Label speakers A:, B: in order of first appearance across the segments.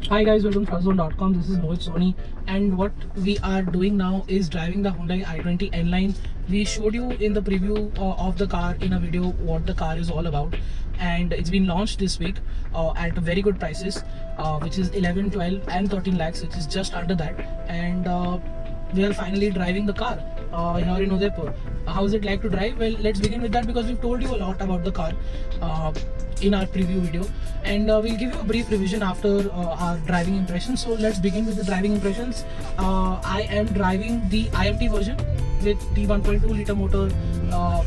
A: Hi guys, welcome to ThrustZone.com. This is Mohit Soni, and what we are doing now is driving the Hyundai i20 N-Line. We showed you in the preview of the car in a video what the car is all about, and it's been launched this week at very good prices, which is 11, 12 and 13 lakhs, which is just under that. And we are finally driving the car here in Udaipur. How is it like to drive? Well, let's begin with that because we've told you a lot about the car in our preview video, and we'll give you a brief revision after our driving impressions. So let's begin with the driving impressions. I am driving the IMT version with the 1.2 liter motor,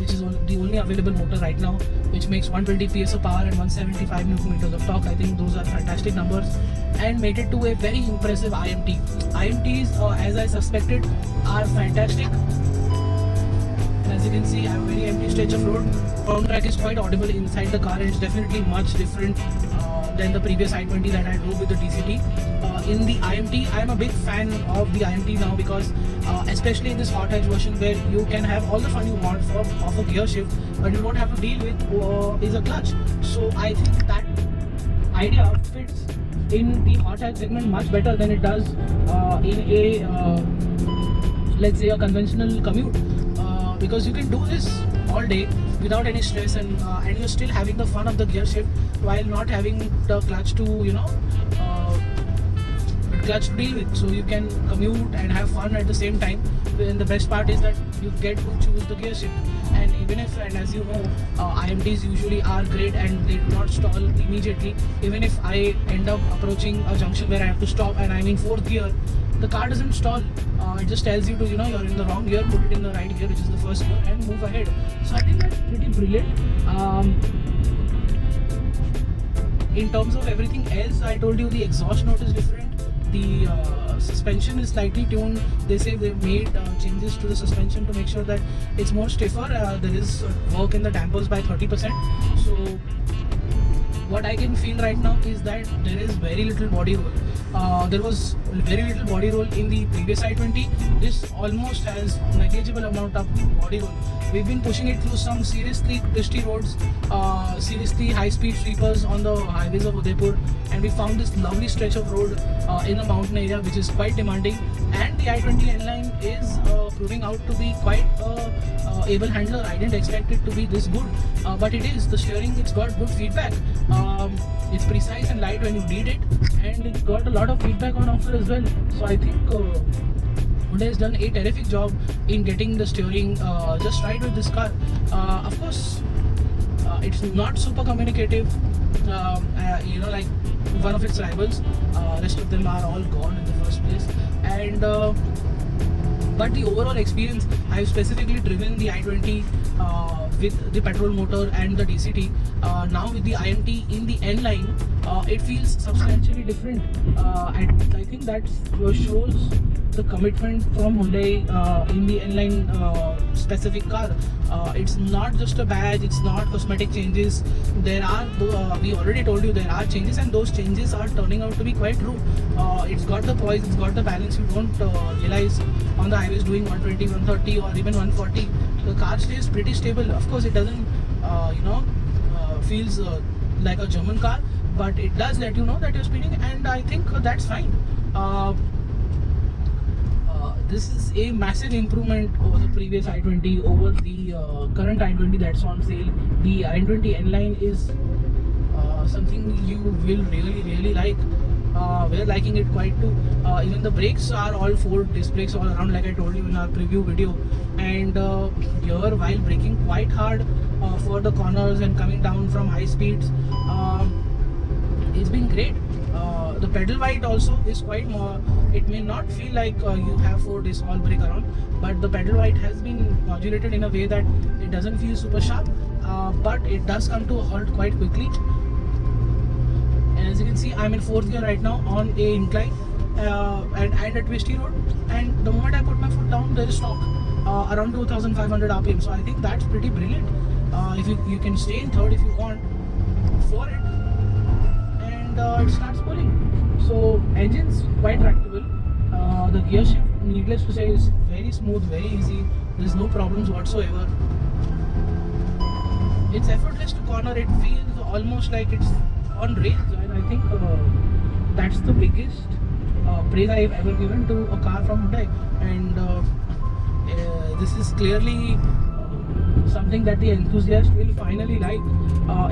A: which is the only available motor right now, which makes 120 PS of power and 175 Nm of torque. I think those are fantastic numbers, and made it to a very impressive IMT. IMTs, as I suspected, are fantastic. As you can see, I have a very empty stretch of road. Soundtrack is quite audible inside the car, and it's definitely much different than the previous i20 that I drove with the DCT. In the IMT, I am a big fan of the IMT now because especially in this hot hatch version where you can have all the fun you want of a gear shift, but you won't have to deal with is a clutch. So I think that idea fits in the hot hatch segment much better than it does in a let's say a conventional commute. Because you can do this all day without any stress, and you're still having the fun of the gear shift while not having the clutch to deal with. So you can commute and have fun at the same time. And the best part is that you get to choose the gear shift. And even if, and as you know, IMTs usually are great and they do not stall immediately. Even if I end up approaching a junction where I have to stop and I'm in 4th gear, the car doesn't stall. It just tells you to, you're in the wrong gear, put it in the right gear, which is the 1st gear, and move ahead. So I think that's pretty brilliant. In terms of everything else, I told you the exhaust note is different. The suspension is slightly tuned. They say they made changes to the suspension to make sure that it's more stiffer. There is work in the dampers by 30%. So what I can feel right now is that there is very little body roll. There was very little body roll in the previous i20. This almost has negligible amount of body roll. We've been pushing it through some seriously twisty roads, seriously high-speed sweepers on the highways of Udaipur, and we found this lovely stretch of road in the mountain area, which is quite demanding. And the i20 N-Line is proving out to be quite able handler. I didn't expect it to be this good, but it is. The steering, it's got good feedback. It's precise and light when you need it, and it's got a lot of feedback on offer as well. So I think Hyundai has done a terrific job in getting the steering just right with this car. Of course, it's not super communicative, like one of its rivals. Rest of them are all gone in the first place, and but the overall experience, I've specifically driven the i20 with the petrol motor and the DCT. Now with the IMT in the N-Line, it feels substantially different. I think that shows the commitment from Hyundai in the N-Line specific car. It's not just a badge, it's not cosmetic changes. There are, we already told you there are changes, and those changes are turning out to be quite true. It's got the poise, it's got the balance. You don't realize on the highways doing 120, 130 or even 140. The car stays pretty stable. Of course, it doesn't, feels like a German car, but it does let you know that you're speeding, and I think that's fine. This is a massive improvement over the previous i20, over the current i20 that's on sale. The i20 N-Line is something you will really like. We're liking it quite too. Even the brakes are all 4 disc brakes all around, like I told you in our preview video. And here, while braking quite hard for the corners and coming down from high speeds, it's been great. The pedal bite also is quite more. It may not feel like you have 4 disc all brake around, but the pedal bite has been modulated in a way that it doesn't feel super sharp, but it does come to a halt quite quickly. And as you can see, I'm in 4th gear right now on a incline and a twisty road, and the moment I put my foot down, there is torque around 2500 RPM. So I think that's pretty brilliant. If you can stay in 3rd if you want for it, and it starts pulling. So engine's quite tractable. The gear shift, needless to say, is very smooth, very easy. There's no problems whatsoever. It's effortless to corner. It feels almost like it's on rails, and I think that's the biggest praise I've ever given to a car from Hyundai, and this is clearly something that the enthusiast will finally like.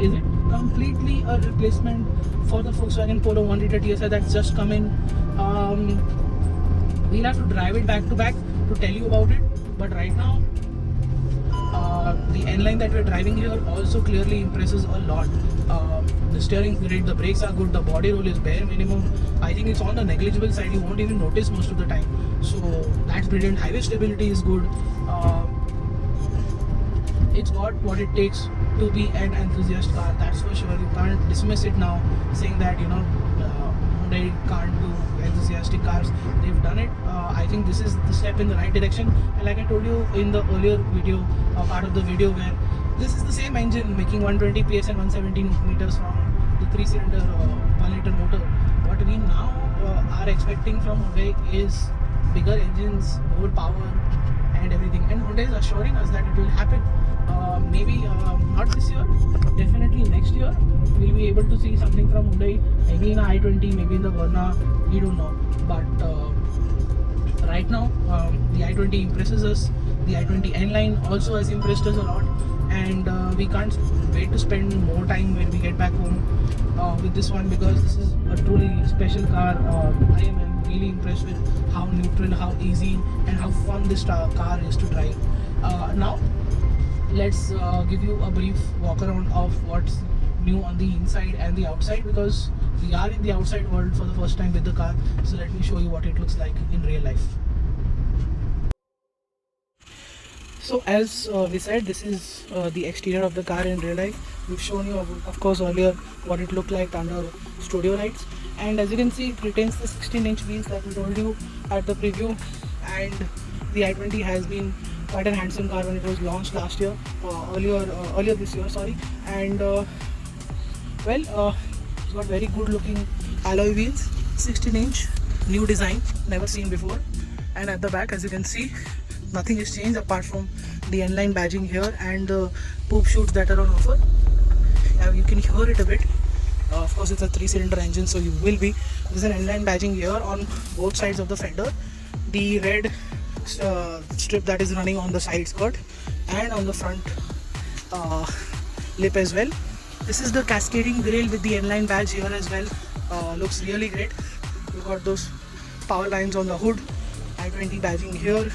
A: Is it completely a replacement for the Volkswagen Polo 1 liter TSI that's just come in? We'll have to drive it back to back to tell you about it, but right now the N-line that we're driving here also clearly impresses a lot. The steering is great, the brakes are good, the body roll is bare minimum. I think it's on the negligible side, you won't even notice most of the time, so that's brilliant. Highway stability is good. It's got what it takes to be an enthusiast car, that's for sure. You can't dismiss it now saying that Hyundai can't do enthusiastic cars. They've done it. I think this is the step in the right direction, and like I told you in the earlier video, part of the video, where this is the same engine making 120 PS and 117 meters from the 3-cylinder 1 liter motor. What we now are expecting from Hyundai is bigger engines, more power and everything, and Hyundai is assuring us that it will happen. Maybe not this year, definitely next year we'll be able to see something from Hyundai, maybe in i20, maybe in the Verna, we don't know, but right now the i20 impresses us. The i20 N-line also has impressed us a lot, and we can't wait to spend more time when we get back home with this one, because this is a truly special car. I am really impressed with how neutral, how easy and how fun this car is to drive. Now let's give you a brief walk around of what's new on the inside and the outside, because we are in the outside world for the first time with the car. So let me show you what it looks like in real life. So as we said, this is the exterior of the car in real life. We've shown you of course earlier what it looked like under studio lights, and as you can see, it retains the 16-inch wheels that we told you at the preview, and the i20 has been quite an handsome car when it was launched last year, earlier this year, sorry. And it's got very good looking alloy wheels, 16-inch, new design, never seen before. And at the back, as you can see, nothing has changed apart from the N-line badging here and the poop chutes that are on offer. You can hear it a bit. Of course, it's a 3-cylinder engine, so you will be. There's an N-line badging here on both sides of the fender. The red strip that is running on the side skirt and on the front lip as well. This is the cascading grille with the N-line badge here as well. Looks really great. You've got those power lines on the hood, i20 badging here.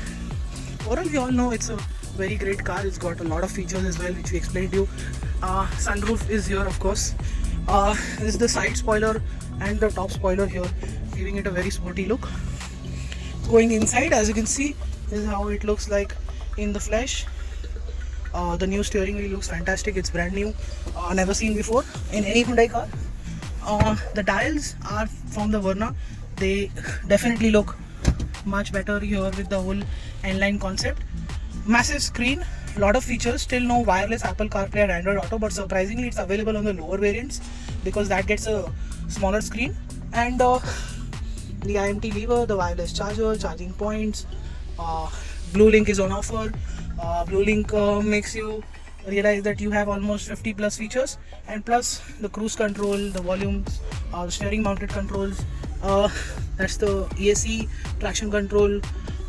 A: Overall, we all know it's a very great car. It's got a lot of features as well, which we explained to you. Sunroof is here, of course. This is the side spoiler and the top spoiler here, giving it a very sporty look. Going inside, as you can see, this is how it looks like in the flesh. The new steering wheel looks fantastic. It's brand new, never seen before in any Hyundai car. The dials are from the Verna. They definitely look much better here with the whole N-line concept. Massive screen, lot of features. Still no wireless Apple CarPlay and Android Auto, but surprisingly it's available on the lower variants because that gets a smaller screen. And the IMT lever, the wireless charger, charging points, Blue Link is on offer. Blue Link makes you realize that you have almost 50 plus features, and plus the cruise control, the volumes, the steering mounted controls, that's the ESC, traction control,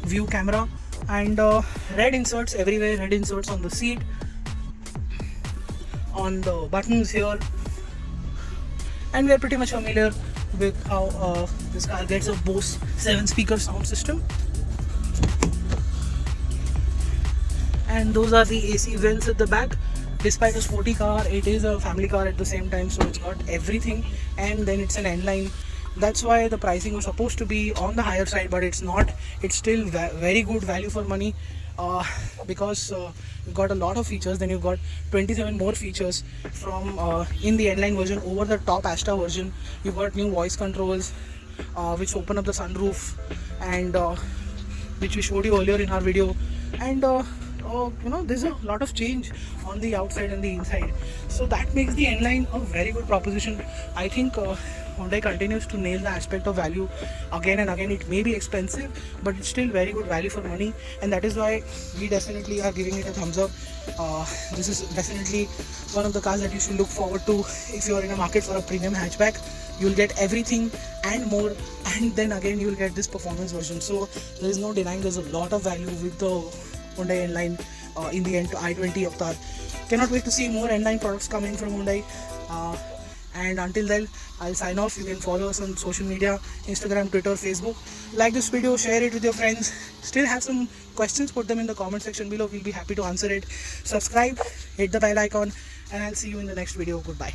A: view camera, and red inserts everywhere, red inserts on the seat, on the buttons here. And we are pretty much familiar with how this car gets a Bose 7-speaker sound system. And those are the AC vents at the back. Despite a sporty car, it is a family car at the same time, so it's got everything. And then it's an N-line. That's why the pricing was supposed to be on the higher side, but it's not. It's still very good value for money, because you've got a lot of features. Then you've got 27 more features from in the N-line version over the top Astra version. You've got new voice controls, which open up the sunroof, and which we showed you earlier in our video. And there's a lot of change on the outside and the inside, so that makes the N-line a very good proposition. I think Hyundai continues to nail the aspect of value again and again. It may be expensive, but it's still very good value for money, and that is why we definitely are giving it a thumbs up. This is definitely one of the cars that you should look forward to if you are in a market for a premium hatchback. You'll get everything and more, and then again you'll get this performance version. So there is no denying there's a lot of value with the Hyundai N-Line in the i20 avatar. Cannot wait to see more N-Line products coming from Hyundai. And until then, I'll sign off. You can follow us on social media, Instagram, Twitter, Facebook. Like this video, share it with your friends. Still have some questions, put them in the comment section below. We'll be happy to answer it. Subscribe, hit the bell icon, and I'll see you in the next video. Goodbye.